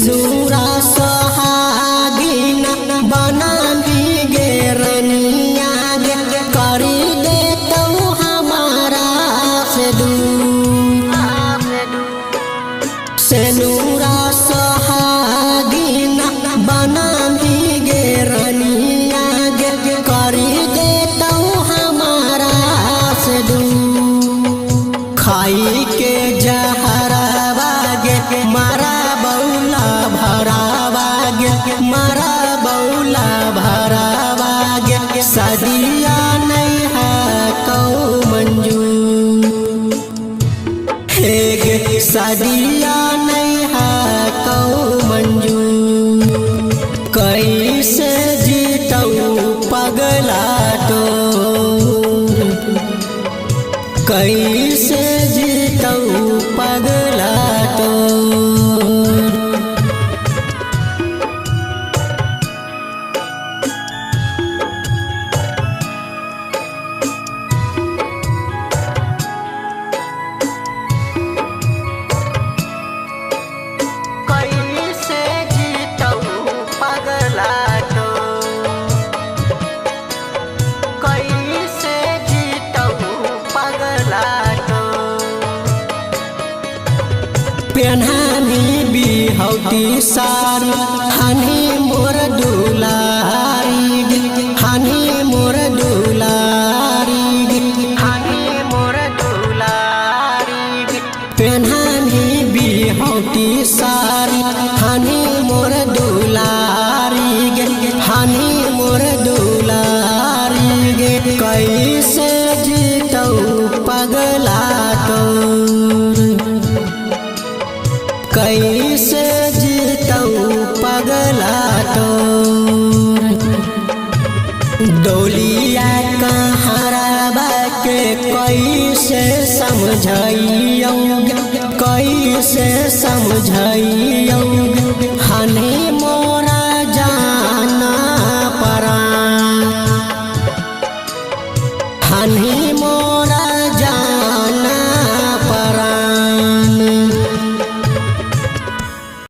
सेनुरा सहागिना बना गे रनिया गे करी दे तो हमारा से दूर सेनुरा सहागिना बना गे रनिया गे करी दे तो हमारा से दूर खाई के जहरावा गे मारा बौला भरावा गे मारा बौला भरावा गे सदिया नहीं है कौ मंजूर हे गे सदिया नहीं है कौ मंजूर कैसे जीतऊ पगला तो कैसे जीतऊ पगला तो कैसे जीतऊ पगला तो कैसे जीतऊ पगला तो पेन्हानी बिहौती सारी हानि मोर दुलारी हानि मोर दुलारी हानि मोर दुलारी पेन्हानी बिहौती सारी हानि मोर दुलारी हानि मोर दुलारी कैसे जीतऊ पगला तोर कैसे जीतऊ पगला तोर डोलिया कहाराबा के कैसे समझाइयो कैसे समझाइयो हानि मोरा जाना परा हानि मोरा